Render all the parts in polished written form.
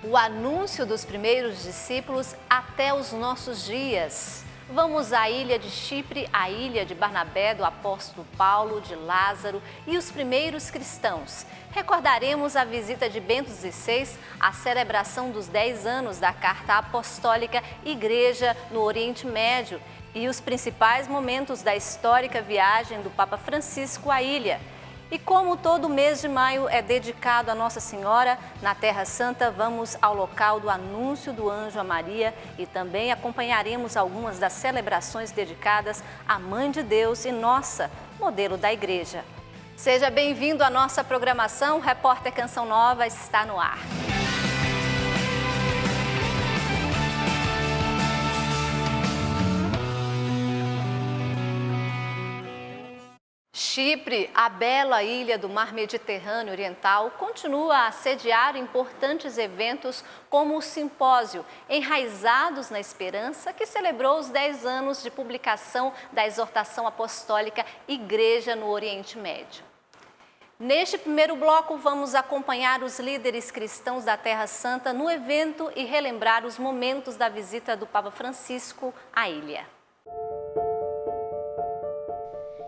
O anúncio dos primeiros discípulos até os nossos dias. Vamos à ilha de Chipre, à ilha de Barnabé, do apóstolo Paulo, de Lázaro e os primeiros cristãos. Recordaremos a visita de Bento XVI, a celebração dos 10 anos da Carta Apostólica Igreja no Oriente Médio e os principais momentos da histórica viagem do Papa Francisco à ilha. E como todo mês de maio é dedicado a Nossa Senhora, na Terra Santa vamos ao local do anúncio do anjo a Maria e também acompanharemos algumas das celebrações dedicadas à Mãe de Deus e nossa, modelo da Igreja. Seja bem-vindo à nossa programação, o Repórter Canção Nova está no ar. Chipre, a bela ilha do mar Mediterrâneo Oriental, continua a sediar importantes eventos como o Simpósio Enraizados na Esperança, que celebrou os 10 anos de publicação da exortação apostólica Igreja no Oriente Médio. Neste primeiro bloco, vamos acompanhar os líderes cristãos da Terra Santa no evento e relembrar os momentos da visita do Papa Francisco à ilha.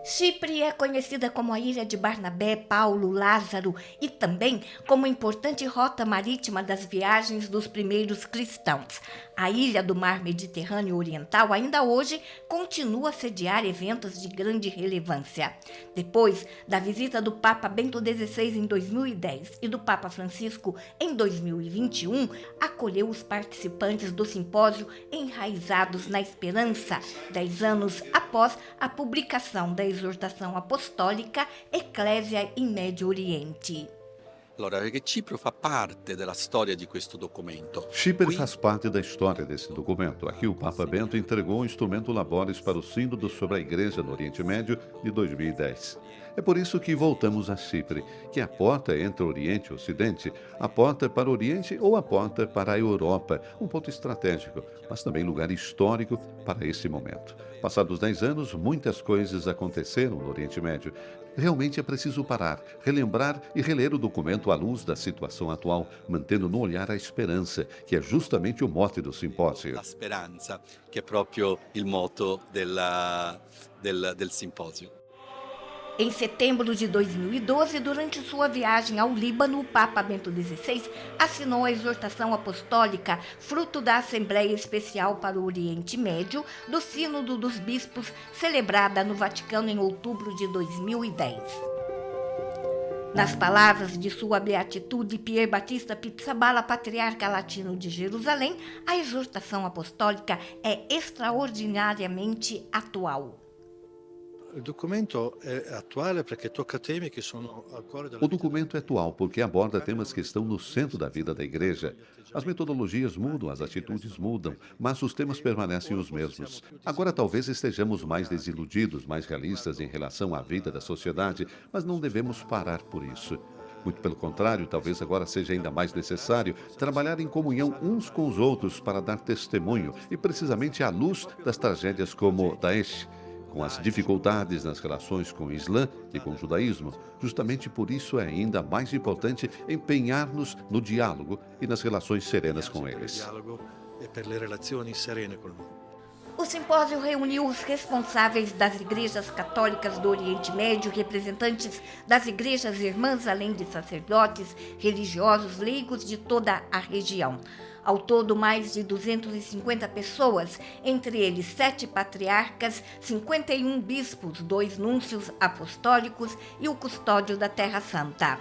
Chipre é conhecida como a ilha de Barnabé, Paulo, Lázaro e também como importante rota marítima das viagens dos primeiros cristãos. A ilha do mar Mediterrâneo Oriental ainda hoje continua a sediar eventos de grande relevância. Depois da visita do Papa Bento XVI em 2010 e do Papa Francisco em 2021, acolheu os participantes do simpósio Enraizados na Esperança, 10 anos após a publicação da exortação apostólica Ecclesia in Médio Oriente. Allora, perché Cipro fa parte della storia di questo documento. Chipre faz parte da história desse documento. Aqui o Papa Bento entregou o instrumento Labores para o Sínodo sobre a Igreja no Oriente Médio de 2010. É por isso que voltamos a Chipre, que é a porta entre Oriente e Ocidente, a porta para o Oriente ou a porta para a Europa, um ponto estratégico, mas também lugar histórico para esse momento. Passados 10 anos, muitas coisas aconteceram no Oriente Médio. Realmente é preciso parar, relembrar e reler o documento à luz da situação atual, mantendo no olhar a esperança, que é justamente o mote do simpósio. La speranza, che è proprio il motto del simpósio. Em setembro de 2012, durante sua viagem ao Líbano, o Papa Bento XVI assinou a exortação apostólica, fruto da Assembleia Especial para o Oriente Médio, do Sínodo dos Bispos, celebrada no Vaticano em outubro de 2010. Nas palavras de sua beatitude Pier Battista Pizzaballa, patriarca latino de Jerusalém, a exortação apostólica é extraordinariamente atual. O documento é atual porque toca temi que são agora O documento é atual porque aborda temas que estão no centro da vida da Igreja. As metodologias mudam, as atitudes mudam, mas os temas permanecem os mesmos. Agora talvez estejamos mais desiludidos, mais realistas em relação à vida da sociedade, mas não devemos parar por isso. Muito pelo contrário, talvez agora seja ainda mais necessário trabalhar em comunhão uns com os outros para dar testemunho, e precisamente à luz das tragédias como Daesh, com as dificuldades nas relações com o Islã e com o judaísmo. Justamente por isso é ainda mais importante empenhar-nos no diálogo e nas relações serenas com eles. O simpósio reuniu os responsáveis das igrejas católicas do Oriente Médio, representantes das igrejas irmãs, além de sacerdotes, religiosos, leigos de toda a região. Ao todo, mais de 250 pessoas, entre eles 7 patriarcas, 51 bispos, 2 núncios apostólicos e o custódio da Terra Santa.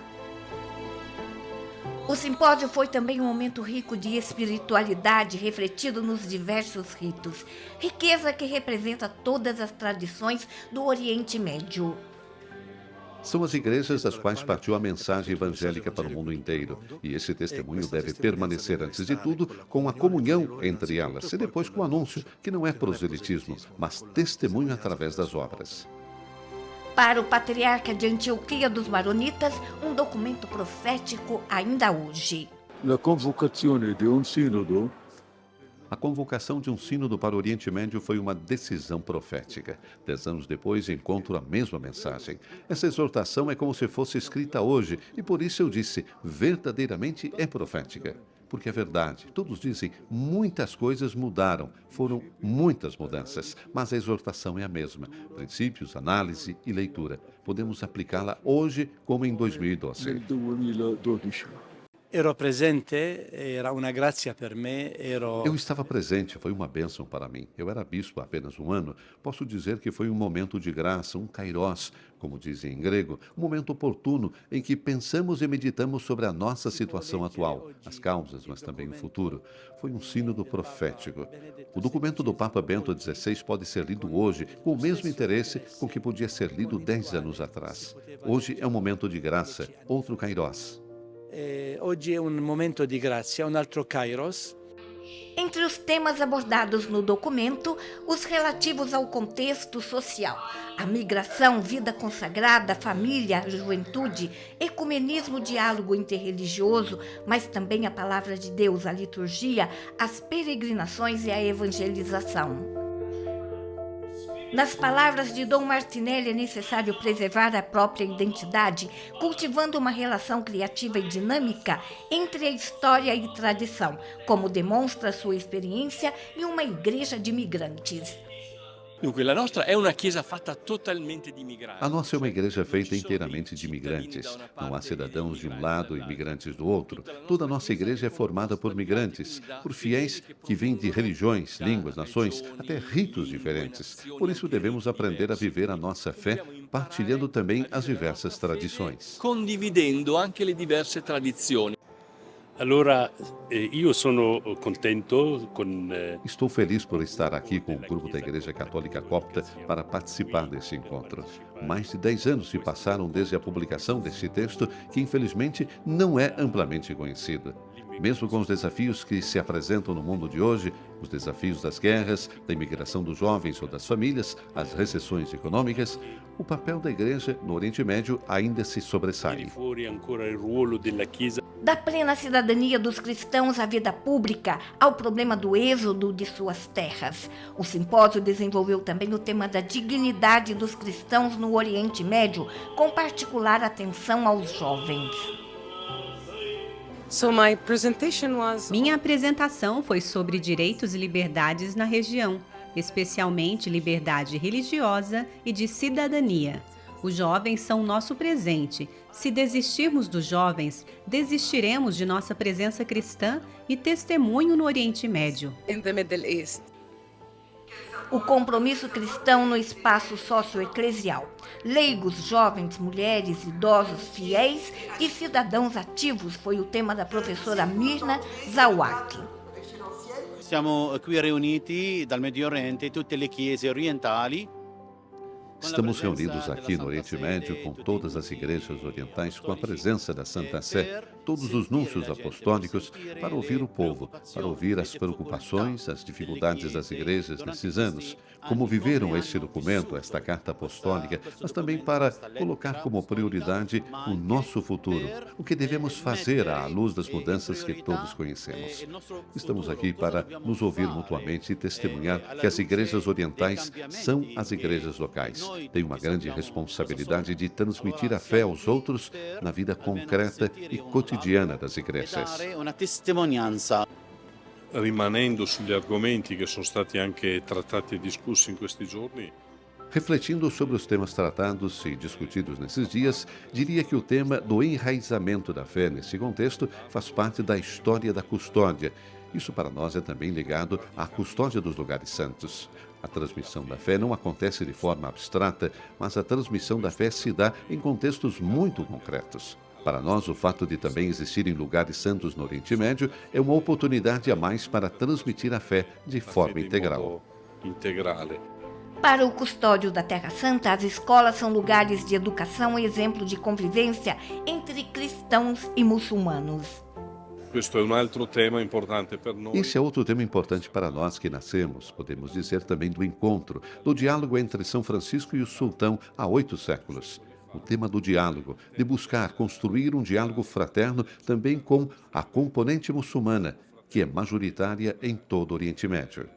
O simpósio foi também um momento rico de espiritualidade, refletido nos diversos ritos, riqueza que representa todas as tradições do Oriente Médio. São as igrejas das quais partiu a mensagem evangélica para o mundo inteiro, e esse testemunho deve permanecer, antes de tudo, com a comunhão entre elas, e depois com o anúncio, que não é proselitismo, mas testemunho através das obras. Para o patriarca de Antioquia dos Maronitas, um documento profético ainda hoje. La convocazione di un sinodo. A convocação de um sínodo para o Oriente Médio foi uma decisão profética. 10 anos depois, encontro a mesma mensagem. Essa exortação é como se fosse escrita hoje, e por isso eu disse, verdadeiramente é profética. porque é verdade. Todos dizem, muitas coisas mudaram, foram muitas mudanças, mas a exortação é a mesma. Princípios, análise e leitura. Podemos aplicá-la hoje como em 2012. nel 2012. Ero presente, era una grazia per me, Eu estava presente, foi uma bênção para mim. Eu era bispo há apenas um ano. Posso dizer que foi um momento de graça, um kairós, como dizem em grego, um momento oportuno em que pensamos e meditamos sobre a nossa situação atual, as causas, mas também o futuro. Foi um sínodo profético. O documento do Papa Bento XVI pode ser lido hoje com o mesmo interesse com que podia ser lido 10 anos atrás. Hoje é um momento de graça, outro kairós. Oggi è un momento di grazia, un altro kairos. Entre os temas abordados no documento, os relativos ao contexto social, a migração, vida consagrada, família, juventude, ecumenismo, diálogo interreligioso, mas também a palavra de Deus, a liturgia, as peregrinações e a evangelização. Nas palavras de Dom Martinelli, é necessário preservar a própria identidade, cultivando uma relação criativa e dinâmica entre a história e tradição, como demonstra sua experiência em uma igreja de migrantes. Dunque, la nostra è una chiesa fatta totalmente di migranti. A nossa é uma igreja feita inteiramente de imigrantes. Não há cidadãos de um lado e imigrantes do outro. Toda a nossa igreja é formada por migrantes, por fiéis que vêm de religiões, línguas, nações, até ritos diferentes. Por isso devemos aprender a viver a nossa fé, partilhando também as diversas tradições. Condividendo anche le diverse tradizioni. Allora, io sono contento con... Estou feliz por estar aqui com o grupo da Igreja Católica Copta para participar desse encontro. Mais de 10 anos se passaram desde a publicação deste texto, que infelizmente não é amplamente conhecido. Mesmo com os desafios que se apresentam no mundo de hoje, os desafios das guerras, da imigração dos jovens ou das famílias, as recessões econômicas, o papel da Igreja no Oriente Médio ainda se sobressai. Da plena cidadania dos cristãos à vida pública, ao problema do êxodo de suas terras. O simpósio desenvolveu também o tema da dignidade dos cristãos no Oriente Médio, com particular atenção aos jovens. Minha apresentação foi sobre direitos e liberdades na região, especialmente liberdade religiosa e de cidadania. Os jovens são nosso presente. Se desistirmos dos jovens, desistiremos de nossa presença cristã e testemunho no Oriente Médio. O compromisso cristão no espaço socioeclesial. Leigos, jovens, mulheres, idosos, fiéis e cidadãos ativos foi o tema da professora Mirna Zawaki. Siamo qui riuniti dal Medio Oriente, tutte le chiese orientali. Estamos reunidos aqui no Oriente Médio com todas as igrejas orientais, com a presença da Santa Sé, todos os núncios apostólicos, para ouvir o povo, para ouvir as preocupações, as dificuldades das igrejas nesses anos, como viveram este documento, esta carta apostólica, mas também para colocar como prioridade o nosso futuro, o que devemos fazer à luz das mudanças que todos conhecemos. Estamos aqui para nos ouvir mutuamente e testemunhar que as igrejas orientais são as igrejas locais. Tem uma grande responsabilidade de transmitir a fé aos outros na vida concreta e cotidiana das igrejas. Rimanendo sugli argomenti che sono stati anche trattati e discussi in questi giorni. Refletindo sobre os temas tratados e discutidos nesses dias, diria que o tema do enraizamento da fé nesse contexto faz parte da história da custódia. Isso para nós é também ligado à custódia dos lugares santos. A transmissão da fé não acontece de forma abstrata, mas a transmissão da fé se dá em contextos muito concretos. Para nós, o fato de também existirem lugares santos no Oriente Médio é uma oportunidade a mais para transmitir a fé de forma integral. Para o custódio da Terra Santa, as escolas são lugares de educação e exemplo de convivência entre cristãos e muçulmanos. Esse é outro tema importante para nós que nascemos, podemos dizer também do encontro, do diálogo entre São Francisco e o sultão há 8 séculos. O tema do diálogo, de buscar construir um diálogo fraterno também com a componente muçulmana, que é majoritária em todo o Oriente Médio.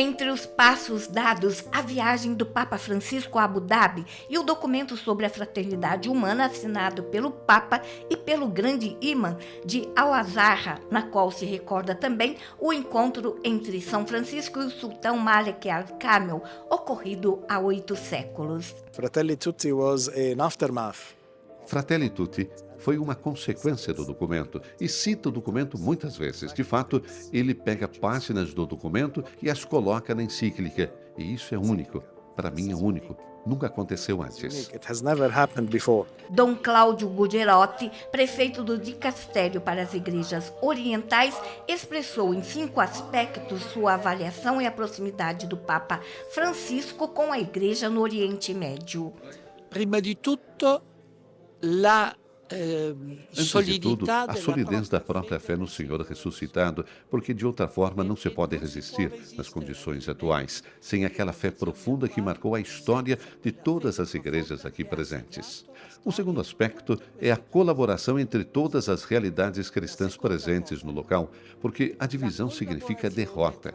Entre os passos dados, a viagem do Papa Francisco a Abu Dhabi e o documento sobre a fraternidade humana assinado pelo Papa e pelo grande imã de Al-Azhar, na qual se recorda também o encontro entre São Francisco e o sultão Malek al-Kamel, ocorrido há 8 séculos. Fratelli Tutti was an aftermath. Fratelli Tutti foi uma consequência do documento e cita o documento muitas vezes. De fato, ele pega páginas do documento e as coloca na encíclica. E isso é único. Para mim é único. Nunca aconteceu antes. It has never happened before. Dom Cláudio Gugerotti, prefeito do Dicastério para as Igrejas Orientais, expressou em 5 aspectos sua avaliação e a proximidade do Papa Francisco com a Igreja no Oriente Médio. Prima di tutto, la Antes de tudo, a solidez da própria fé no Senhor ressuscitado, porque de outra forma não se pode resistir nas condições atuais, sem aquela fé profunda que marcou a história de todas as igrejas aqui presentes. O segundo aspecto é a colaboração entre todas as realidades cristãs presentes no local, porque a divisão significa derrota.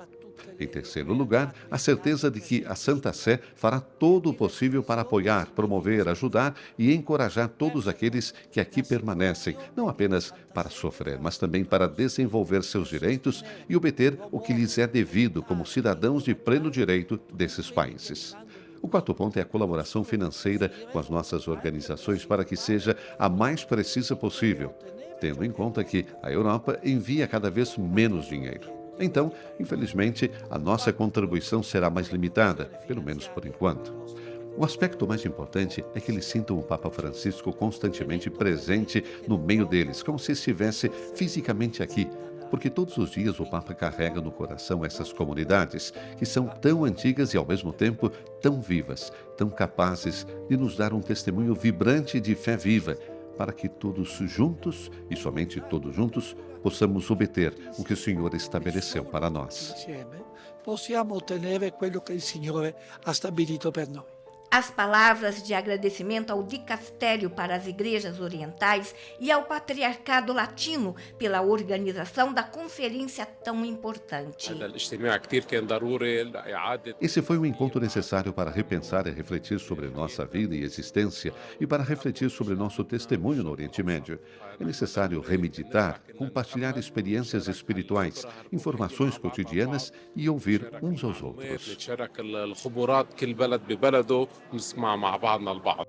Em terceiro lugar, a certeza de que a Santa Sé fará todo o possível para apoiar, promover, ajudar e encorajar todos aqueles que aqui permanecem, não apenas para sofrer, mas também para desenvolver seus direitos e obter o que lhes é devido como cidadãos de pleno direito desses países. O quarto ponto é a colaboração financeira com as nossas organizações para que seja a mais precisa possível, tendo em conta que a Europa envia cada vez menos dinheiro. Então, infelizmente, a nossa contribuição será mais limitada, pelo menos por enquanto. O aspecto mais importante é que eles sintam o Papa Francisco constantemente presente no meio deles, como se estivesse fisicamente aqui, porque todos os dias o Papa carrega no coração essas comunidades, que são tão antigas e, ao mesmo tempo, tão vivas, tão capazes de nos dar um testemunho vibrante de fé viva, para que todos juntos, e somente todos juntos, possamos obter o que o Senhor estabeleceu para nós. Possiamo ottenere quello che il Signore ha stabilito per noi. As palavras de agradecimento ao Dicastério para as Igrejas Orientais e ao Patriarcado Latino pela organização da conferência tão importante. Esse foi um encontro necessário para repensar e refletir sobre nossa vida e existência e para refletir sobre nosso testemunho no Oriente Médio. É necessário remeditar, compartilhar experiências espirituais, informações cotidianas e ouvir uns aos outros. نسمع مع بعضنا البعض.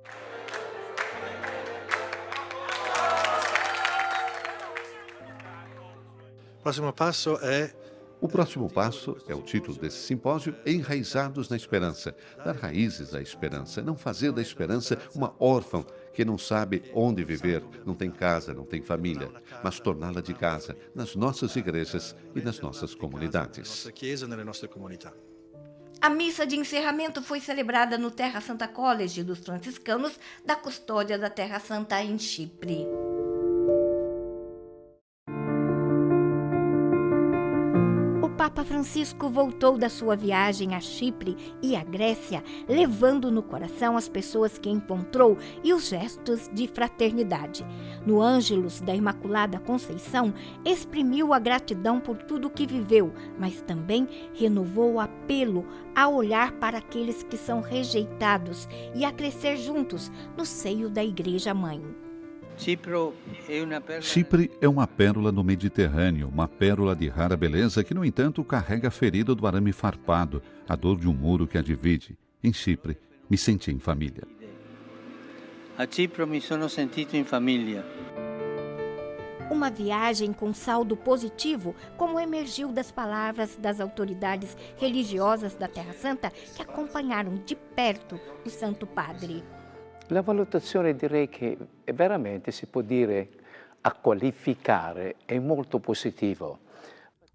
O próximo passo é o título desse simpósio, Enraizados na Esperança. Dar raízes à esperança, não fazer da esperança uma órfã que não sabe onde viver, não tem casa, não tem família, mas torná-la de casa nas nossas igrejas e nas nossas comunidades. A missa de encerramento foi celebrada no Terra Santa College dos franciscanos da Custódia da Terra Santa em Chipre. O Papa Francisco voltou da sua viagem a Chipre e à Grécia, levando no coração as pessoas que encontrou e os gestos de fraternidade. No Ângelus da Imaculada Conceição, exprimiu a gratidão por tudo que viveu, mas também renovou o apelo a olhar para aqueles que são rejeitados e a crescer juntos no seio da Igreja Mãe. Chipre é uma pérola no Mediterrâneo, uma pérola de rara beleza que, no entanto, carrega a ferida do arame farpado, a dor de um muro que a divide. Em Chipre, me senti em família. A Chipre me sono sentito in famiglia. Uma viagem com saldo positivo, como emergiu das palavras das autoridades religiosas da Terra Santa que acompanharam de perto o Santo Padre. La valutazione direi che veramente si può dire a qualificare è molto positivo.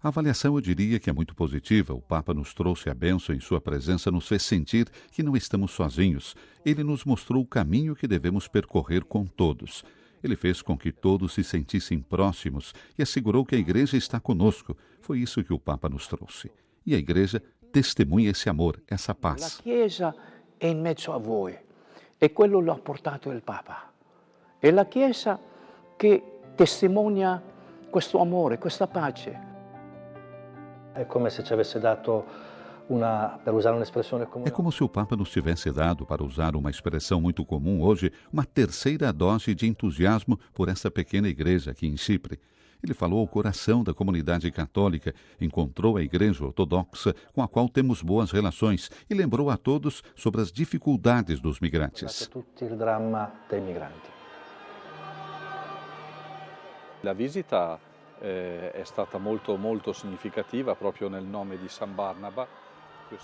A avaliação eu diria que é muito positiva. O Papa nos trouxe a bênção em sua presença, nos fez sentir que não estamos sozinhos. Ele nos mostrou o caminho que devemos percorrer com todos. Ele fez com que todos se sentissem próximos e assegurou que a Igreja está conosco. Foi isso que o Papa nos trouxe. E a Igreja testemunha esse amor, essa paz. La Chiesa è in mezzo a voi. E quello l'ha portato il Papa. È la Chiesa che testimonia questo amore, questa pace. È come se ci avesse dato É como se o Papa nos tivesse dado, para usar uma expressão muito comum hoje, uma terceira dose de entusiasmo por essa pequena igreja aqui em Chipre. Ele falou ao coração da comunidade católica, encontrou a Igreja Ortodoxa, com a qual temos boas relações, e lembrou a todos sobre as dificuldades dos migrantes. La visita è stata molto significativa proprio nel nome di San Barnaba.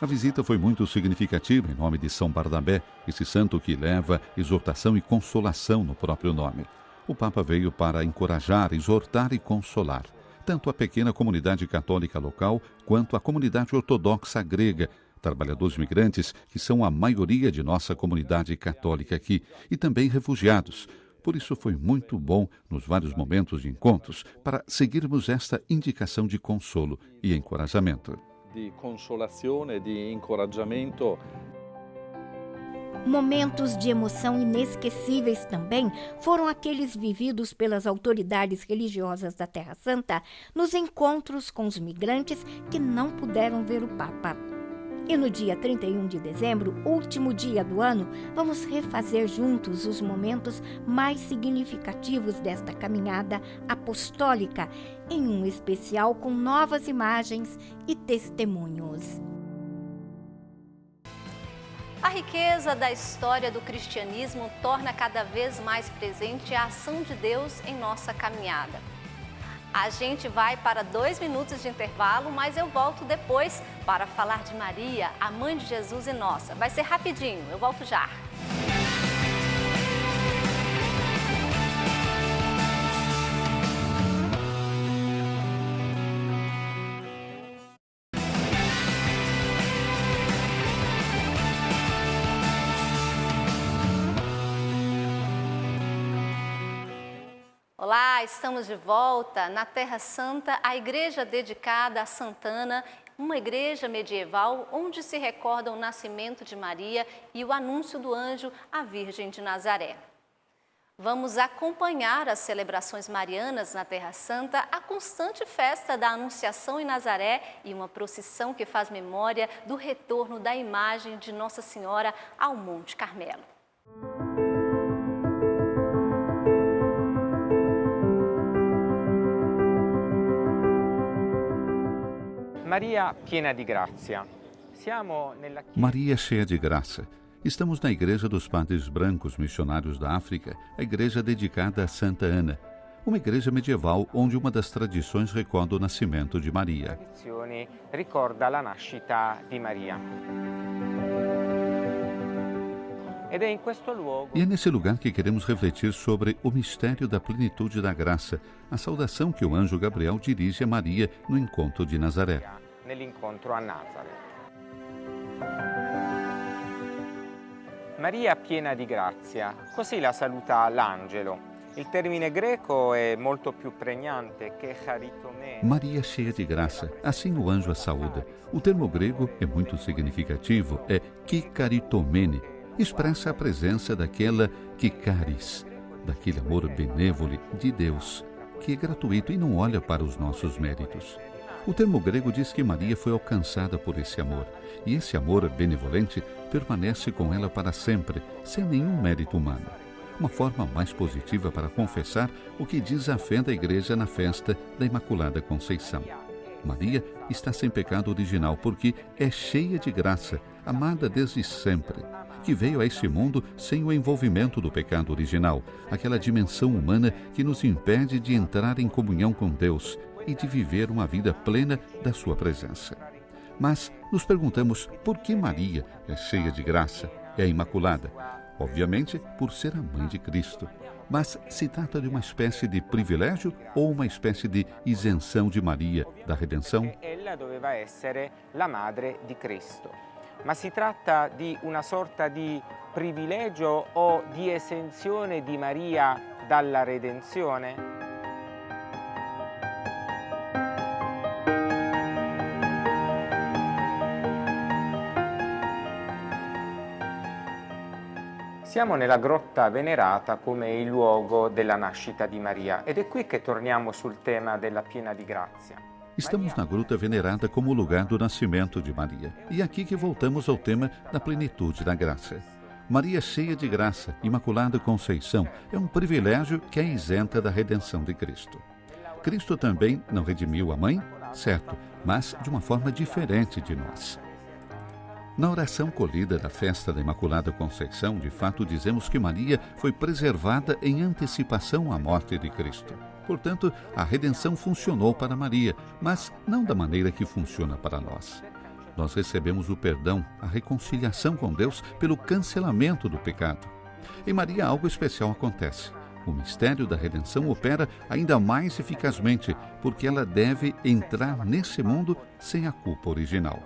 A visita foi muito significativa em nome de São Barnabé, esse santo que leva exortação e consolação no próprio nome. O Papa veio para encorajar, exortar e consolar, tanto a pequena comunidade católica local quanto a comunidade ortodoxa grega, trabalhadores migrantes que são a maioria de nossa comunidade católica aqui, e também refugiados. Por isso foi muito bom, nos vários momentos de encontros, para seguirmos esta indicação de consolo e encorajamento. De consolação e de encorajamento. Momentos de emoção inesquecíveis também foram aqueles vividos pelas autoridades religiosas da Terra Santa nos encontros com os migrantes que não puderam ver o Papa. E no dia 31 de dezembro, último dia do ano, vamos refazer juntos os momentos mais significativos desta caminhada apostólica, em um especial com novas imagens e testemunhos. A riqueza da história do cristianismo torna cada vez mais presente a ação de Deus em nossa caminhada. A gente vai para 2 minutos de intervalo, mas eu volto depois para falar de Maria, a mãe de Jesus e nossa. Vai ser rapidinho, eu volto já. Olá, estamos de volta na Terra Santa, a igreja dedicada a Santana, uma igreja medieval onde se recorda o nascimento de Maria e o anúncio do anjo à Virgem de Nazaré. Vamos acompanhar as celebrações marianas na Terra Santa, a constante festa da Anunciação em Nazaré e uma procissão que faz memória do retorno da imagem de Nossa Senhora ao Monte Carmelo. Maria piena di grazia. Maria cheia de graça. Estamos na Igreja dos Padres Brancos Missionários da África, a igreja dedicada a Santa Ana, uma igreja medieval onde uma das tradições recorda o nascimento de Maria. A tradizione ricorda la nascita di Maria. E é nesse lugar que queremos refletir sobre o mistério da plenitude da graça, a saudação que o anjo Gabriel dirige a Maria no encontro de Nazaré. Nell'incontro a Nazareth. Maria piena di grazia, così la saluta l'angelo. Il termine greco è molto più pregnante che charitomene. Maria cheia de graça, assim o anjo a saúda. O termo grego é muito significativo, é kikaritomene. Expressa a presença daquela kikaris, daquele amor benévolo de Deus, que é gratuito e não olha para os nossos méritos. O termo grego diz que Maria foi alcançada por esse amor, e esse amor benevolente permanece com ela para sempre, sem nenhum mérito humano. Uma forma mais positiva para confessar o que diz a fé da Igreja na festa da Imaculada Conceição. Maria está sem pecado original porque é cheia de graça, amada desde sempre, que veio a este mundo sem o envolvimento do pecado original, aquela dimensão humana que nos impede de entrar em comunhão com Deus e de viver uma vida plena da sua presença. Mas nos perguntamos por que Maria é cheia de graça, é imaculada? Obviamente, por ser a mãe de Cristo. Mas se trata de uma espécie de privilégio ou uma espécie de isenção de Maria da redenção? Ela doveva essere la madre di Cristo. Ma si tratta di una sorta di privilegio o di esenzione di Maria dalla redenzione? Siamo nella grotta venerata come il luogo della nascita di Maria ed è qui che torniamo sul tema della piena di grazia. Estamos na gruta venerada como o lugar do nascimento de Maria. E é aqui que voltamos ao tema da plenitude da graça. Maria cheia de graça, Imaculada Conceição, é um privilégio que é isenta da redenção de Cristo. Cristo também não redimiu a mãe? Certo, mas de uma forma diferente de nós. Na oração colhida da festa da Imaculada Conceição, de fato dizemos que Maria foi preservada em antecipação à morte de Cristo. Portanto, a redenção funcionou para Maria, mas não da maneira que funciona para nós. Nós recebemos o perdão, a reconciliação com Deus pelo cancelamento do pecado. Em Maria algo especial acontece. O mistério da redenção opera ainda mais eficazmente, porque ela deve entrar nesse mundo sem a culpa original.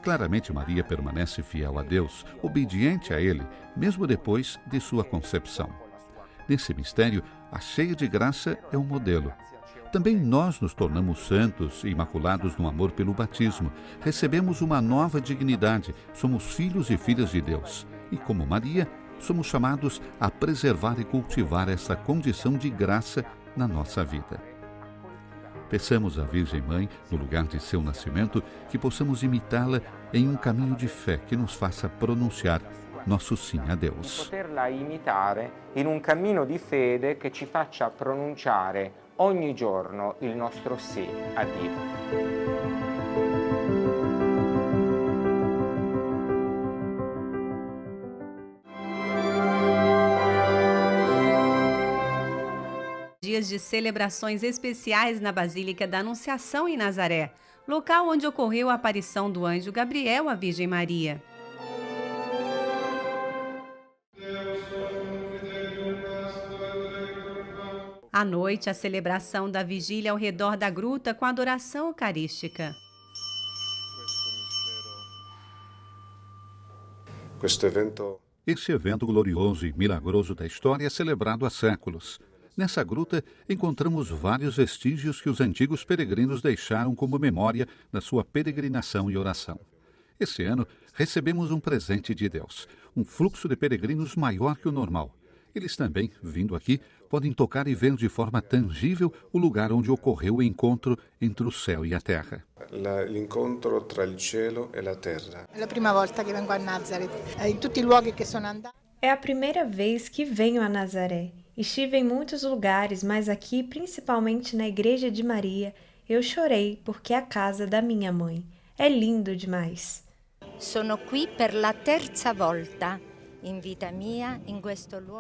Claramente Maria permanece fiel a Deus, obediente a Ele, mesmo depois de sua concepção. Nesse mistério, a cheia de graça é um modelo. Também nós nos tornamos santos e imaculados no amor pelo batismo. Recebemos uma nova dignidade, somos filhos e filhas de Deus. E como Maria, somos chamados a preservar e cultivar essa condição de graça na nossa vida. Peçamos à Virgem Mãe, no lugar de seu nascimento, que possamos imitá-la em um caminho de fé que nos faça pronunciar nosso sim a Deus. Poterla imitare in un cammino di fede che ci faccia pronunciare ogni giorno il nostro sì a Dio. Dias de celebrações especiais na Basílica da Anunciação em Nazaré, local onde ocorreu a aparição do anjo Gabriel à Virgem Maria. À noite, a celebração da vigília ao redor da gruta com a adoração eucarística. Esse evento glorioso e milagroso da história é celebrado há séculos. Nessa gruta, encontramos vários vestígios que os antigos peregrinos deixaram como memória da sua peregrinação e oração. Esse ano, recebemos um presente de Deus, um fluxo de peregrinos maior que o normal. Eles também, vindo aqui, podem tocar e ver de forma tangível o lugar onde ocorreu o encontro entre o céu e a terra. L'incontro tra il cielo e la terra. É a primeira volta que vengo a Nazaré. Em todos os lugares que sono andata. É a primeira vez que venho a Nazaré. Estive em muitos lugares, mas aqui, principalmente na Igreja de Maria, eu chorei porque é a casa da minha mãe. É lindo demais. Sono qui per la terza volta.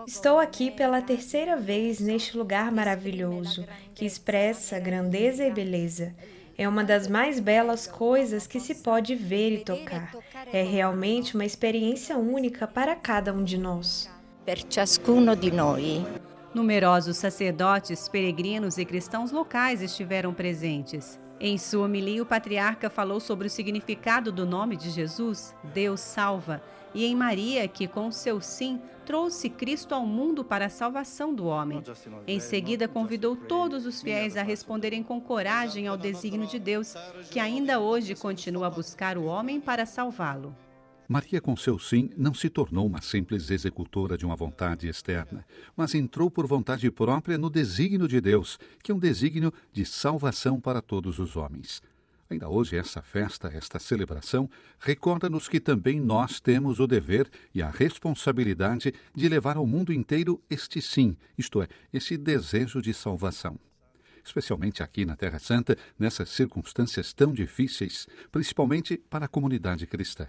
Estou aqui pela terceira vez neste lugar maravilhoso, que expressa grandeza e beleza. É uma das mais belas coisas que se pode ver e tocar. É realmente uma experiência única para cada um de nós. Per ciascuno di noi. Numerosos sacerdotes, peregrinos e cristãos locais estiveram presentes. Em sua homilia, o patriarca falou sobre o significado do nome de Jesus, Deus salva, e em Maria, que com seu sim trouxe Cristo ao mundo para a salvação do homem. Em seguida, convidou todos os fiéis a responderem com coragem ao desígnio de Deus, que ainda hoje continua a buscar o homem para salvá-lo. Maria, com seu sim, não se tornou uma simples executora de uma vontade externa, mas entrou por vontade própria no desígnio de Deus, que é um desígnio de salvação para todos os homens. Ainda hoje, essa festa, esta celebração, recorda-nos que também nós temos o dever e a responsabilidade de levar ao mundo inteiro este sim, isto é, esse desejo de salvação. Especialmente aqui na Terra Santa, nessas circunstâncias tão difíceis, principalmente para a comunidade cristã.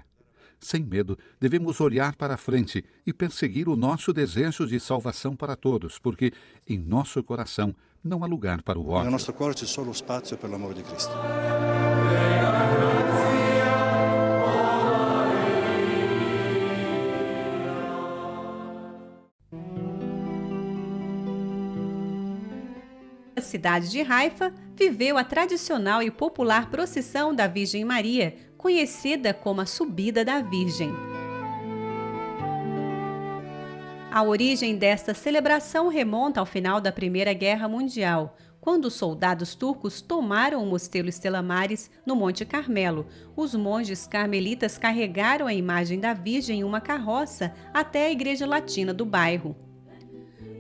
Sem medo, devemos olhar para a frente e perseguir o nosso desejo de salvação para todos, porque em nosso coração não há lugar para o ódio. No nostro cuore c'è solo spazio per l'amore di Cristo. A cidade de Haifa viveu a tradicional e popular procissão da Virgem Maria, conhecida como a Subida da Virgem. A origem desta celebração remonta ao final da Primeira Guerra Mundial, quando os soldados turcos tomaram o mosteiro Stella Maris, no Monte Carmelo. Os monges carmelitas carregaram a imagem da Virgem em uma carroça até a igreja latina do bairro.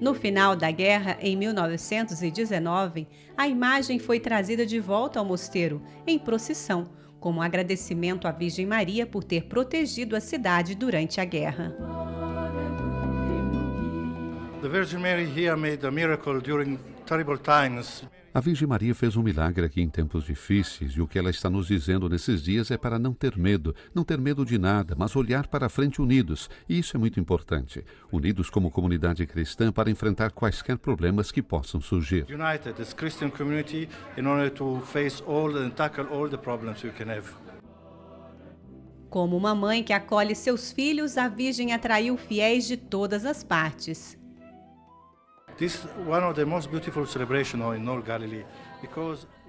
No final da guerra, em 1919, a imagem foi trazida de volta ao mosteiro, em procissão, como agradecimento à Virgem Maria por ter protegido a cidade durante a guerra. The Virgin Mary here made a miracle during terrible times. A Virgem Maria fez um milagre aqui em tempos difíceis, e o que ela está nos dizendo nesses dias é para não ter medo de nada, mas olhar para a frente unidos. E isso é muito importante. Unidos como comunidade cristã para enfrentar quaisquer problemas que possam surgir. United as Christian community in order to face all and tackle all the problems we can have. Como uma mãe que acolhe seus filhos, a Virgem atraiu fiéis de todas as partes.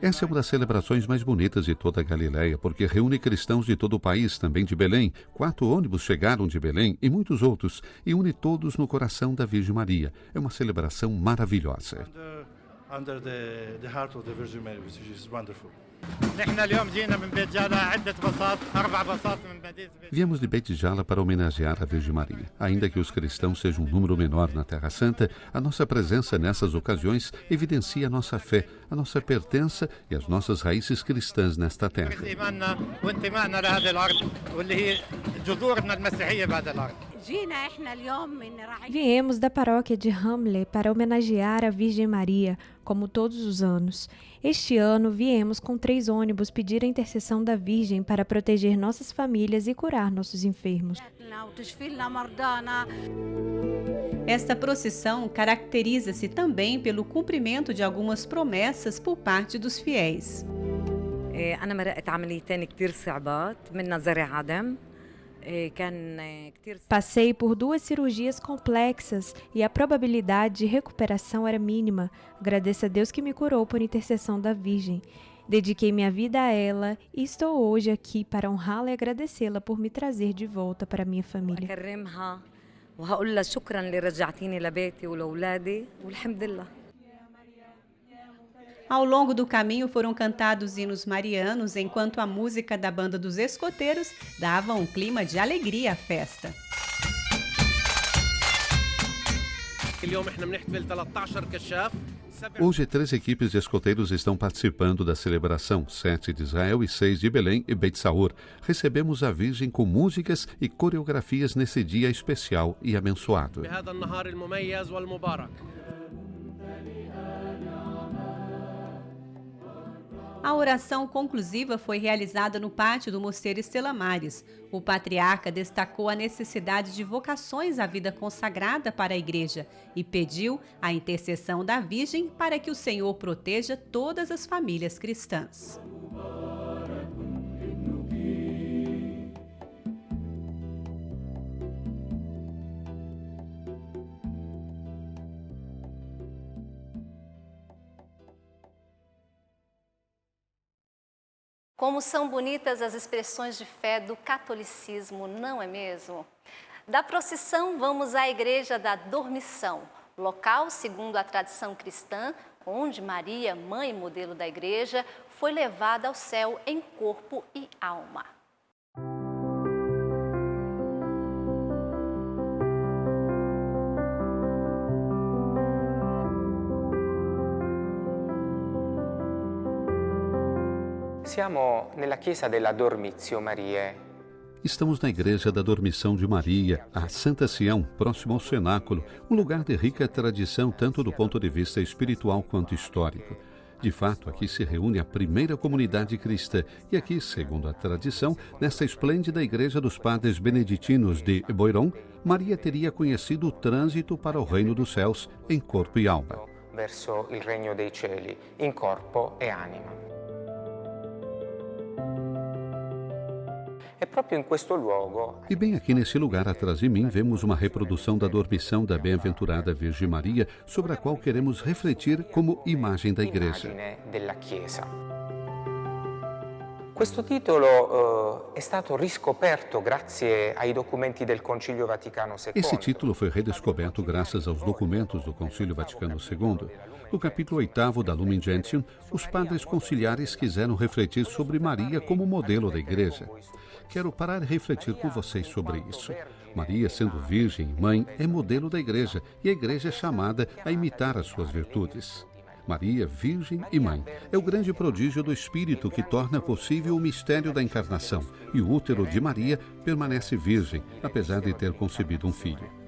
Essa é uma das celebrações mais bonitas de toda a Galileia, porque reúne cristãos de todo o país, também de Belém. 4 ônibus chegaram de Belém e muitos outros, e une todos no coração da Virgem Maria. É uma celebração maravilhosa. Under the heart of the Virgin Mary, which is wonderful. Viemos de Beit Jala para homenagear a Virgem Maria. Ainda que os cristãos sejam um número menor na Terra Santa, a nossa presença nessas ocasiões evidencia a nossa fé, a nossa pertença e as nossas raízes cristãs nesta terra. Viemos da paróquia de Hamle para homenagear a Virgem Maria, como todos os anos. Este ano viemos com 3 ônibus pedir a intercessão da Virgem para proteger nossas famílias e curar nossos enfermos. Esta procissão caracteriza-se também pelo cumprimento de algumas promessas por parte dos fiéis. Passei por 2 cirurgias complexas e a probabilidade de recuperação era mínima. Agradeço a Deus que me curou por intercessão da Virgem. Dediquei minha vida a ela e estou hoje aqui para honrá-la e agradecê-la por me trazer de volta para minha família. Ao longo do caminho foram cantados hinos marianos, enquanto a música da banda dos escoteiros dava um clima de alegria à festa. Hoje, 3 equipes de escoteiros estão participando da celebração, 7 de Israel e 6 de Belém e Beit Saur. Recebemos a Virgem com músicas e coreografias nesse dia especial e abençoado. A oração conclusiva foi realizada no pátio do Mosteiro Estela Maris. O patriarca destacou a necessidade de vocações à vida consagrada para a Igreja e pediu a intercessão da Virgem para que o Senhor proteja todas as famílias cristãs. Como são bonitas as expressões de fé do catolicismo, não é mesmo? Da procissão, vamos à Igreja da Dormição, local, segundo a tradição cristã, onde Maria, mãe e modelo da Igreja, foi levada ao céu em corpo e alma. Siamo nella chiesa della Dormitio Mariae. Estamos na Igreja da Dormição de Maria, a Santa Sião, próximo ao cenáculo, um lugar de rica tradição tanto do ponto de vista espiritual quanto histórico. De fato, aqui se reúne a primeira comunidade cristã e aqui, segundo a tradição, nesta esplêndida Igreja dos Padres Beneditinos de Boiron, Maria teria conhecido o trânsito para o Reino dos Céus em corpo e alma. Verso il regno dei cieli, in corpo e anima. E bem aqui nesse lugar atrás de mim vemos uma reprodução da dormição da bem-aventurada Virgem Maria, sobre a qual queremos refletir como imagem da Igreja. Questo titolo è stato riscoperto grazie ai documenti del Concilio Vaticano II. Esse título foi redescoberto graças aos documentos do Concílio Vaticano II. No capítulo 8º da Lumen Gentium, os padres conciliares quiseram refletir sobre Maria como modelo da Igreja. Quero parar e refletir com vocês sobre isso. Maria, sendo virgem e mãe, é modelo da Igreja e a Igreja é chamada a imitar as suas virtudes. Maria, virgem e mãe, é o grande prodígio do Espírito que torna possível o mistério da encarnação, e o útero de Maria permanece virgem, apesar de ter concebido um filho.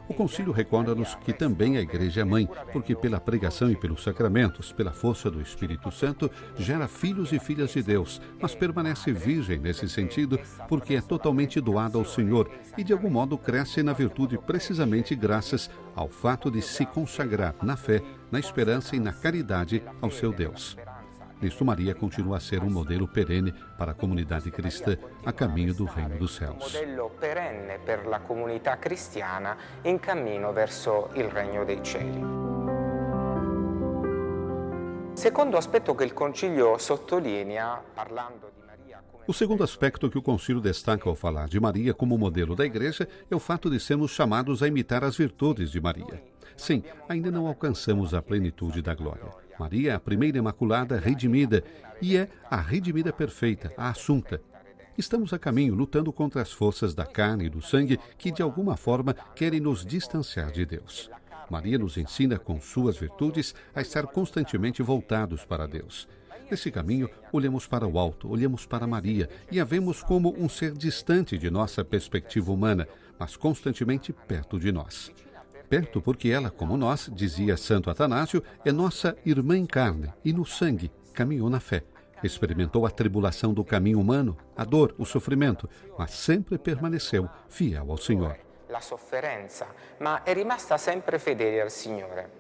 O concílio recorda-nos que também a Igreja é mãe, porque pela pregação e pelos sacramentos, pela força do Espírito Santo, gera filhos e filhas de Deus, mas permanece virgem nesse sentido, porque é totalmente doada ao Senhor e de algum modo cresce na virtude precisamente graças ao fato de se consagrar na fé, na esperança e na caridade ao seu Deus. Nisto, Maria continua a ser um modelo perene para a comunidade cristã a caminho do reino dos céus. Modello perenne per la comunità cristiana in cammino verso il regno dei cieli. Secondo aspetto che il Concilio sottolinea, parlando di Maria come... O segundo aspecto que o Concílio destaca ao falar de Maria como modelo da Igreja é o fato de sermos chamados a imitar as virtudes de Maria. Sim, ainda não alcançamos a plenitude da glória. Maria é a primeira imaculada redimida e é a redimida perfeita, a assunta. Estamos a caminho lutando contra as forças da carne e do sangue que de alguma forma querem nos distanciar de Deus. Maria nos ensina com suas virtudes a estar constantemente voltados para Deus. Nesse caminho, olhamos para o alto, olhamos para Maria e a vemos como um ser distante de nossa perspectiva humana, mas constantemente perto de nós. Perto porque ela, como nós, dizia Santo Atanásio, é nossa irmã em carne e no sangue, caminhou na fé. Experimentou a tribulação do caminho humano, a dor, o sofrimento, mas sempre permaneceu fiel ao Senhor. La sofferenza, ma è rimasta sempre fedele al Signore.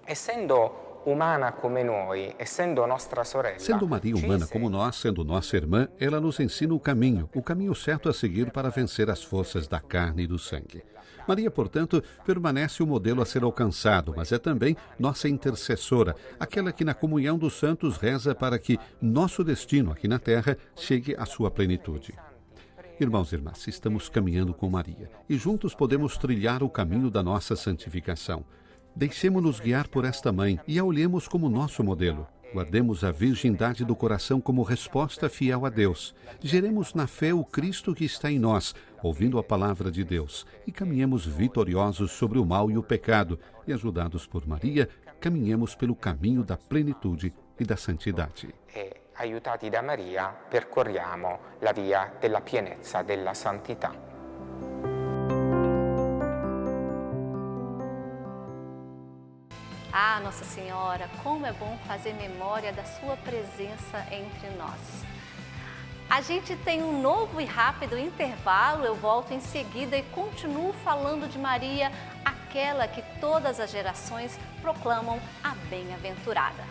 Essendo umana come noi, essendo nostra sorella. Sendo Maria humana como nós, sendo nossa irmã, ela nos ensina o caminho certo a seguir para vencer as forças da carne e do sangue. Maria, portanto, permanece o modelo a ser alcançado, mas é também nossa intercessora, aquela que na comunhão dos santos reza para que nosso destino aqui na terra chegue à sua plenitude. Irmãos e irmãs, estamos caminhando com Maria e juntos podemos trilhar o caminho da nossa santificação. Deixemo-nos guiar por esta mãe e a olhemos como nosso modelo. Guardemos a virgindade do coração como resposta fiel a Deus. Geremos na fé o Cristo que está em nós, ouvindo a palavra de Deus, e caminhemos vitoriosos sobre o mal e o pecado, e ajudados por Maria, caminhemos pelo caminho da plenitude e da santidade. E aiutati da Maria, percorriamo la via della pienezza, della santità. Ah, Nossa Senhora, como é bom fazer memória da sua presença entre nós. A gente tem um novo e rápido intervalo, eu volto em seguida e continuo falando de Maria, aquela que todas as gerações proclamam a bem-aventurada.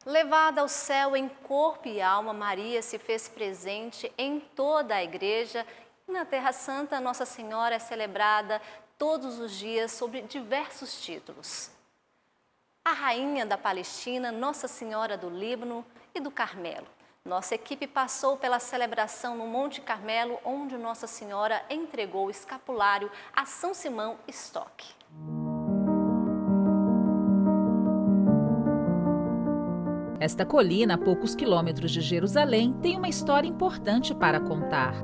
Levada ao céu em corpo e alma, Maria se fez presente em toda a igreja. E na Terra Santa, Nossa Senhora é celebrada todos os dias sob diversos títulos. A Rainha da Palestina, Nossa Senhora do Líbano e do Carmelo. Nossa equipe passou pela celebração no Monte Carmelo, onde Nossa Senhora entregou o escapulário a São Simão Stock. Esta colina, a poucos quilômetros de Jerusalém, tem uma história importante para contar.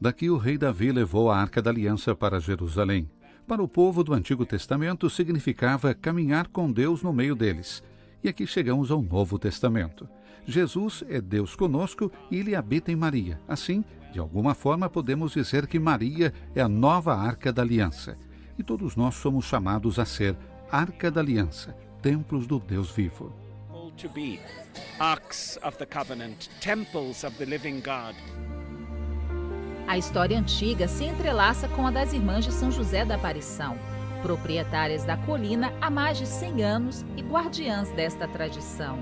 Daqui o rei Davi levou a Arca da Aliança para Jerusalém. Para o povo do Antigo Testamento, significava caminhar com Deus no meio deles. E aqui chegamos ao Novo Testamento. Jesus é Deus conosco e Ele habita em Maria. Assim, de alguma forma, podemos dizer que Maria é a nova Arca da Aliança. E todos nós somos chamados a ser Arca da Aliança, templos do Deus vivo. A história antiga se entrelaça com a das Irmãs de São José da Aparição, proprietárias da colina há mais de 100 anos e guardiãs desta tradição.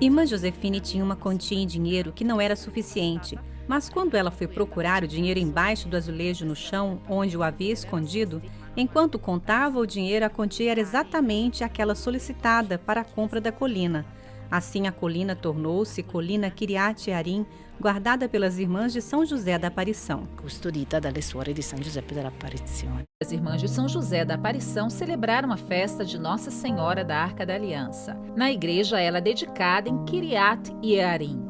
Irmã Josefine tinha uma quantia em dinheiro que não era suficiente, mas quando ela foi procurar o dinheiro embaixo do azulejo no chão, onde o havia escondido, Enquanto contava o dinheiro, a quantia era exatamente aquela solicitada para a compra da colina. Assim, a colina tornou-se Colina Kiriat Jearim, guardada pelas Irmãs de São José da Aparição. Custodita dalle suore di San Giuseppe dell'Apparizione. As Irmãs de São José da Aparição celebraram a festa de Nossa Senhora da Arca da Aliança. Na igreja, ela é dedicada em Kiriat Jearim.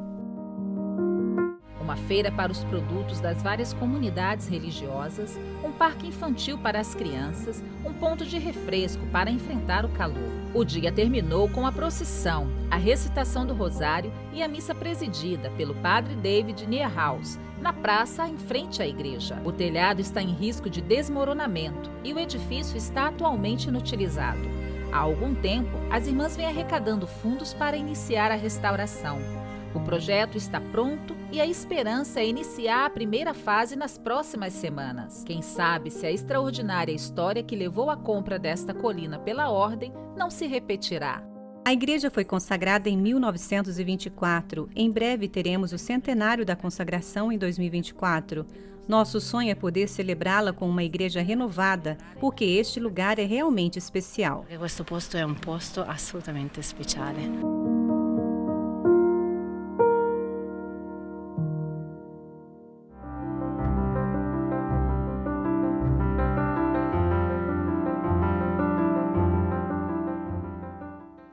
Uma feira para os produtos das várias comunidades religiosas, um parque infantil para as crianças, um ponto de refresco para enfrentar o calor. O dia terminou com a procissão, a recitação do rosário e a missa presidida pelo padre David Niehaus, na praça em frente à igreja. O telhado está em risco de desmoronamento e o edifício está atualmente inutilizado. Há algum tempo, as irmãs vêm arrecadando fundos para iniciar a restauração. O projeto está pronto e a esperança é iniciar a primeira fase nas próximas semanas. Quem sabe se a extraordinária história que levou à compra desta colina pela ordem não se repetirá. A igreja foi consagrada em 1924. Em breve teremos o centenário da consagração em 2024. Nosso sonho é poder celebrá-la com uma igreja renovada, porque este lugar é realmente especial. Questo posto è un posto assolutamente speciale.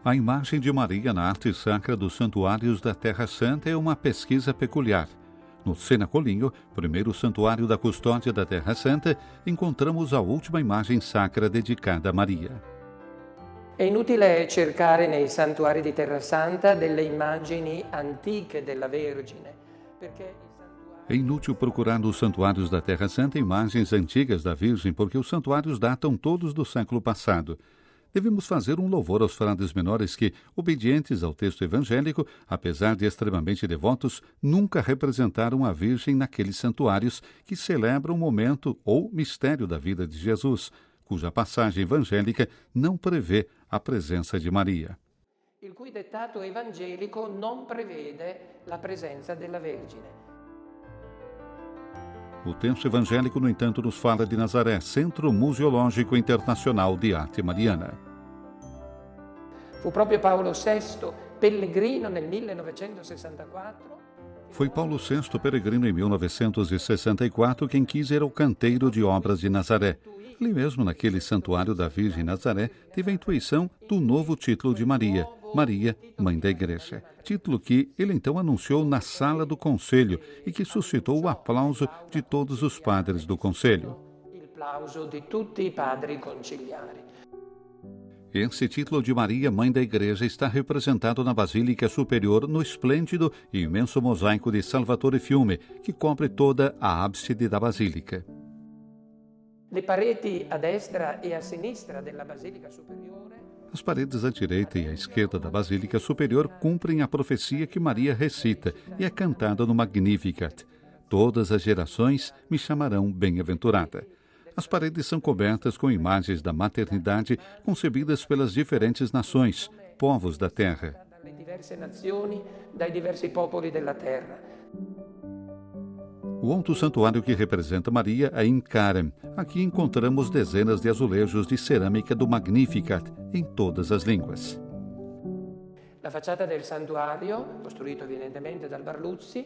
A imagem de Maria na arte sacra dos santuários da Terra Santa é uma pesquisa peculiar. No Sena Colinho, primeiro santuário da custódia da Terra Santa, encontramos a última imagem sacra dedicada a Maria. È inutile cercare nei santuari di Terra Santa delle immagini antiche della Vergine, perché É inútil procurar nos santuários da Terra Santa imagens antigas da Virgem, porque os santuários datam todos do século passado. Devemos fazer um louvor aos frades menores que, obedientes ao texto evangélico, apesar de extremamente devotos, nunca representaram a Virgem naqueles santuários que celebram o momento ou mistério da vida de Jesus, cuja passagem evangélica não prevê a presença de Maria. Il cui dettato evangelico non prevede la presenza della Vergine. O texto evangélico, no entanto, nos fala de Nazaré, Centro Museológico Internacional de Arte Mariana. Fu proprio Paolo VI, pellegrino nel 1964. Foi Paulo VI, peregrino em 1964, quem quis ir ao canteiro de obras de Nazaré. Ali mesmo, naquele santuário da Virgem Nazaré, teve a intuição do novo título de Maria, Maria, Mãe da Igreja. Título que ele então anunciou na sala do conselho e que suscitou o aplauso de todos os padres do conselho. Esse título de Maria, Mãe da Igreja, está representado na Basílica Superior no esplêndido e imenso mosaico de Salvatore Fiume, que cobre toda a ábside da Basílica. Le pareti a destra e a sinistra della Basilica Superiore. As paredes à direita e à esquerda da Basílica Superior cumprem a profecia que Maria recita e é cantada no Magnificat. Todas as gerações me chamarão bem-aventurada. As paredes são cobertas com imagens da maternidade concebidas pelas diferentes nações, povos da terra. Dalle diverse nazioni, dai diversi popoli della terra. O outro santuário que representa Maria é em Carem. Aqui encontramos dezenas de azulejos de cerâmica do Magnificat em todas as línguas. La facciata del santuario, costruito evidentemente dal Barluzzi,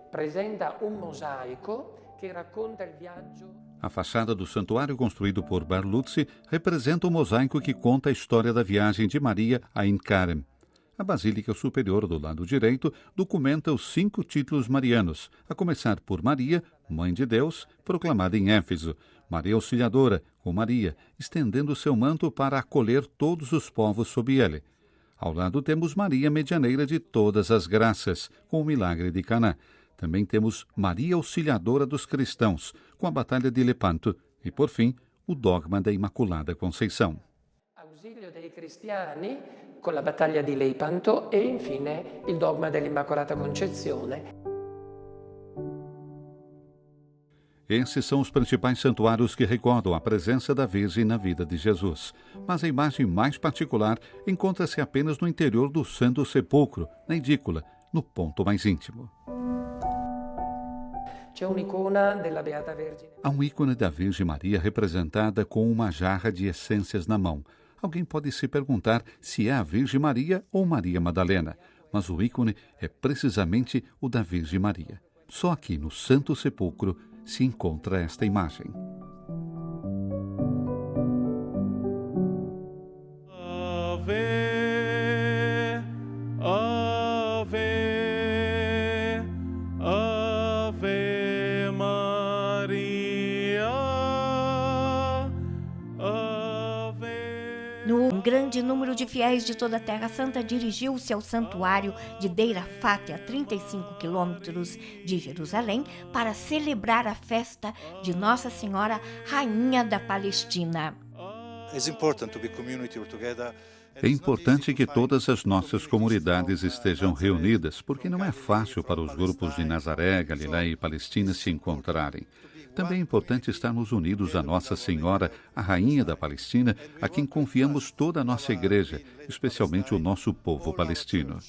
presenta un mosaico che racconta il viaggio. A fachada do santuário, construído por Barluzzi, representa um mosaico que conta a história da viagem de Maria a Incarem. A Basílica Superior, do lado direito, documenta os 5 títulos marianos, a começar por Maria, Mãe de Deus, proclamada em Éfeso, Maria Auxiliadora, com Maria, estendendo seu manto para acolher todos os povos sob ele. Ao lado temos Maria Medianeira de todas as graças, com o milagre de Caná. Também temos Maria Auxiliadora dos cristãos, com a Batalha de Lepanto. E, por fim, o dogma da Imaculada Conceição. Auxilio dei cristiani, con la battaglia di Lepanto e infine il dogma dell'Immacolata Concezione. Esses são os principais santuários que recordam a presença da Virgem na vida de Jesus. Mas a imagem mais particular encontra-se apenas no interior do Santo Sepulcro, na edícula, no ponto mais íntimo. Há um ícone da Virgem Maria representada com uma jarra de essências na mão. Alguém pode se perguntar se é a Virgem Maria ou Maria Madalena, mas o ícone é precisamente o da Virgem Maria. Só aqui no Santo Sepulcro se encontra esta imagem. Um grande número de fiéis de toda a Terra Santa dirigiu-se ao santuário de Deir Arafat, a 35 quilômetros de Jerusalém, para celebrar a festa de Nossa Senhora, Rainha da Palestina. É importante que todas as nossas comunidades estejam reunidas, porque não é fácil para os grupos de Nazaré, Galiléia e Palestina se encontrarem. Também é importante estarmos unidos a Nossa Senhora, a Rainha da Palestina, a quem confiamos toda a nossa igreja, especialmente o nosso povo palestino.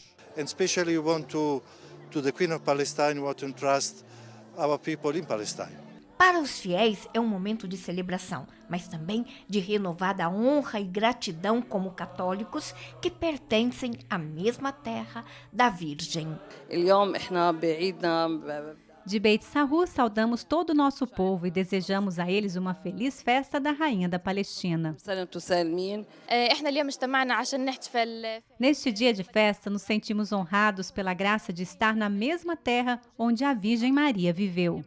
Para os fiéis é um momento de celebração, mas também de renovada honra e gratidão como católicos que pertencem à mesma terra da Virgem. De Beit Sahu, saudamos todo o nosso povo e desejamos a eles uma feliz festa da Rainha da Palestina. Neste dia de festa, nos sentimos honrados pela graça de estar na mesma terra onde a Virgem Maria viveu.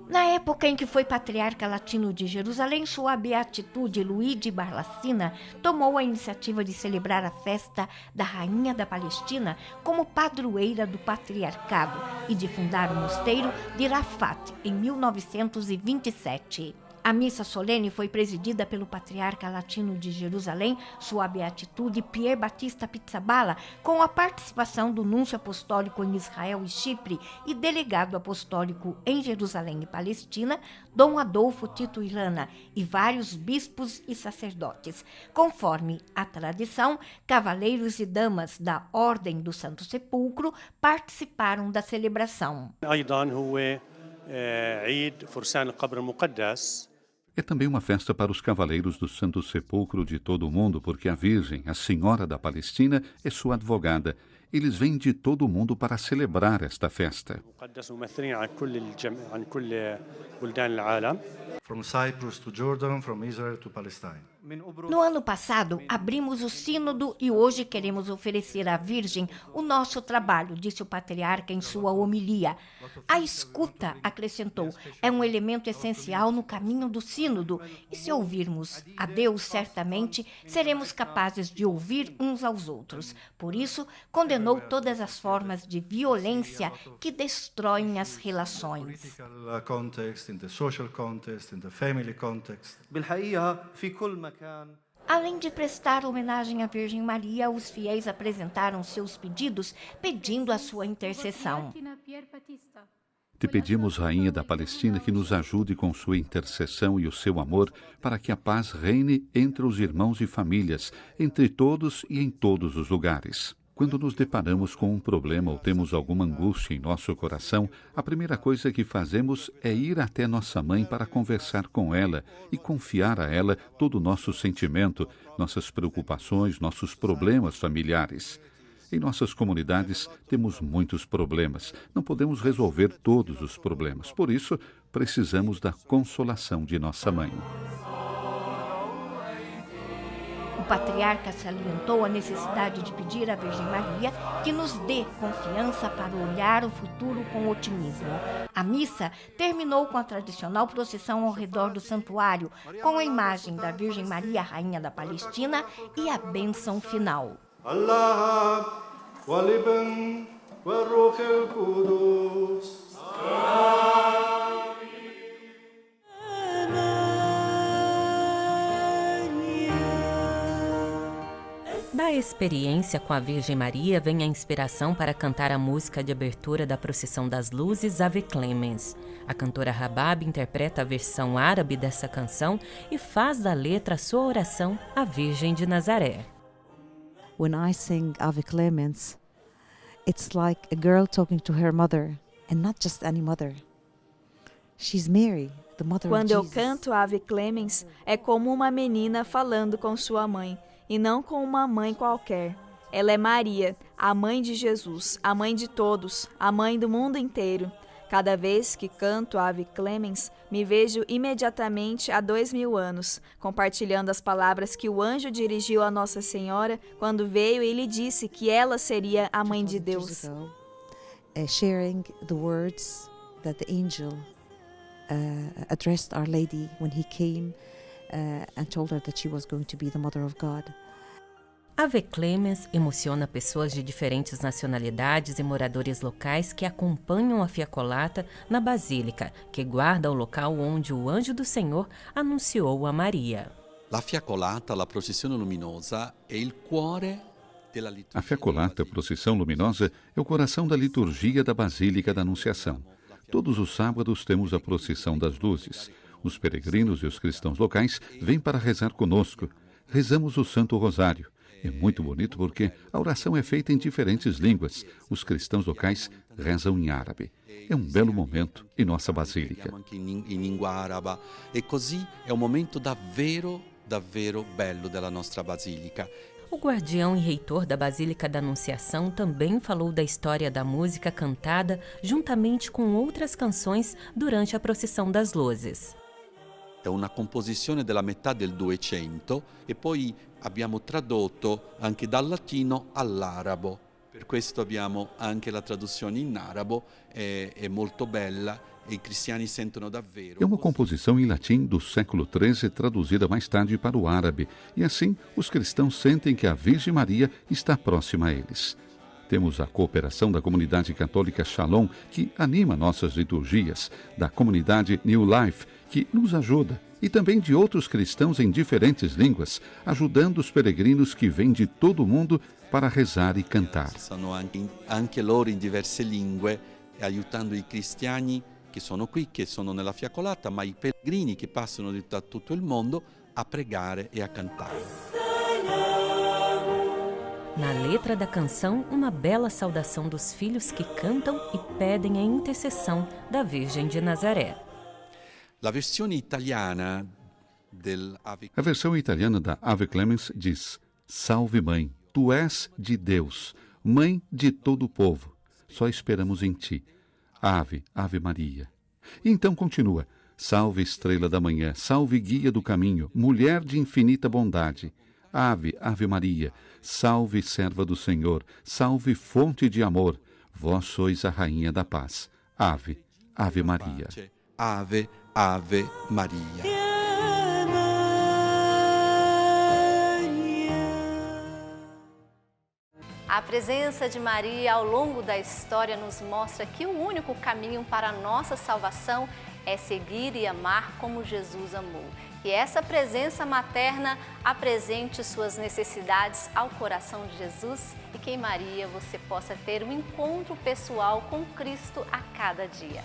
Na época em que foi patriarca latino de Jerusalém, sua beatitude Luigi Barlassina tomou a iniciativa de celebrar a festa da Rainha da Palestina como padroeira do patriarcado e de fundar o mosteiro de Rafat em 1927. A missa solene foi presidida pelo patriarca latino de Jerusalém, sua beatitude Pier Battista Pizzaballa, com a participação do núncio apostólico em Israel e Chipre e delegado apostólico em Jerusalém e Palestina, Dom Adolfo Tito Irana, e vários bispos e sacerdotes. Conforme a tradição, cavaleiros e damas da Ordem do Santo Sepulcro participaram da celebração. É também uma festa para os cavaleiros do Santo Sepulcro de todo o mundo, porque a Virgem, a Senhora da Palestina, é sua advogada. Eles vêm de todo o mundo para celebrar esta festa. From Cyprus to Jordan, from Israel to Palestine. No ano passado, abrimos o sínodo e hoje queremos oferecer à Virgem o nosso trabalho, disse o patriarca em sua homilia. A escuta, acrescentou, é um elemento essencial no caminho do sínodo e se ouvirmos a Deus, certamente seremos capazes de ouvir uns aos outros. Por isso, condenou todas as formas de violência que destroem as relações. Além de prestar homenagem à Virgem Maria, os fiéis apresentaram seus pedidos, pedindo a sua intercessão. Te pedimos, Rainha da Palestina, que nos ajude com sua intercessão e o seu amor, para que a paz reine entre os irmãos e famílias, entre todos e em todos os lugares. Quando nos deparamos com um problema ou temos alguma angústia em nosso coração, a primeira coisa que fazemos é ir até nossa mãe para conversar com ela e confiar a ela todo o nosso sentimento, nossas preocupações, nossos problemas familiares. Em nossas comunidades temos muitos problemas. Não podemos resolver todos os problemas. Por isso, precisamos da consolação de nossa mãe. O patriarca salientou a necessidade de pedir à Virgem Maria que nos dê confiança para olhar o futuro com otimismo. A missa terminou com a tradicional procissão ao redor do santuário, com a imagem da Virgem Maria, Rainha da Palestina, e a bênção final. Da experiência com a Virgem Maria vem a inspiração para cantar a música de abertura da Procissão das Luzes, Ave Clemens. A cantora Rabab interpreta a versão árabe dessa canção e faz da letra sua oração à Virgem de Nazaré. When I sing Ave Clemens, It's like a girl talking to her mother, and not just any mother. She's Mary, the mother of Quando eu Jesus. canto Ave Clemens, é como uma menina falando com sua mãe, e não com uma mãe qualquer. Ela é Maria, a mãe de Jesus, a mãe de todos, a mãe do mundo inteiro. Cada vez que canto Ave Clemens, me vejo imediatamente há 2000 anos, compartilhando as palavras que o anjo dirigiu a Nossa Senhora quando veio e lhe disse que ela seria a mãe de Deus. Sharing the words that the angel addressed Our Lady when he came and told her that she was going to be the mother of God. Ave Clemens emociona pessoas de diferentes nacionalidades e moradores locais que acompanham a fiacolata na Basílica, que guarda o local onde o anjo do Senhor anunciou a Maria. La fiacolata, la processione luminosa, è il cuore della liturgia. A fiacolata, procissão luminosa, é o coração da liturgia da Basílica da Anunciação. Todos os sábados temos a procissão das luzes. Os peregrinos e os cristãos locais vêm para rezar conosco. Rezamos o Santo Rosário. É muito bonito porque a oração é feita em diferentes línguas. Os cristãos locais rezam em árabe. É um belo momento em nossa basílica. In língua araba. E così è un momento davvero bello della nostra basílica. O guardião e reitor da Basílica da Anunciação também falou da história da música cantada juntamente com outras canções durante a procissão das luzes. È una composizione della metà del 200 e poi abbiamo tradotto anche dal latino all'arabo. Per questo abbiamo anche la traduzione in arabo, è molto bella e i cristiani sentono davvero. É uma composição em latim do século XIII traduzida mais tarde para o árabe, e assim os cristãos sentem que a Virgem Maria está próxima a eles. Temos a cooperação da comunidade católica Shalom, que anima nossas liturgias, da comunidade New Life, que nos ajuda, e também de outros cristãos em diferentes línguas, ajudando os peregrinos que vêm de todo o mundo para rezar e cantar. Sono anche loro in diverse lingue, aiutando i cristiani che sono qui, che sono nella fiacolata, ma i pellegrini che passano da tutto il mondo a pregare e a cantare. Na letra da canção, uma bela saudação dos filhos que cantam e pedem a intercessão da Virgem de Nazaré. A versão italiana da Ave Clemens diz: Salve Mãe, tu és de Deus, Mãe de todo o povo, só esperamos em ti. Ave, Ave Maria. E então continua: Salve estrela da manhã, salve guia do caminho, mulher de infinita bondade. Ave, Ave Maria, salve serva do Senhor, salve fonte de amor, vós sois a rainha da paz. Ave, Ave Maria. Ave, Ave Maria. A presença de Maria ao longo da história nos mostra que o único caminho para a nossa salvação é seguir e amar como Jesus amou. Que essa presença materna apresente suas necessidades ao coração de Jesus e que em Maria você possa ter um encontro pessoal com Cristo a cada dia.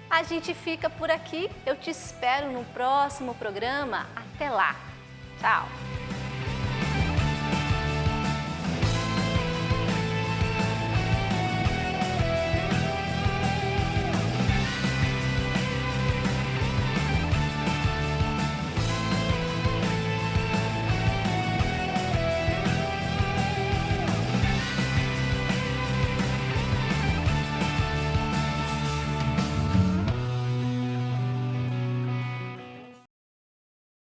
A gente fica por aqui, eu te espero no próximo programa. Até lá! Tchau!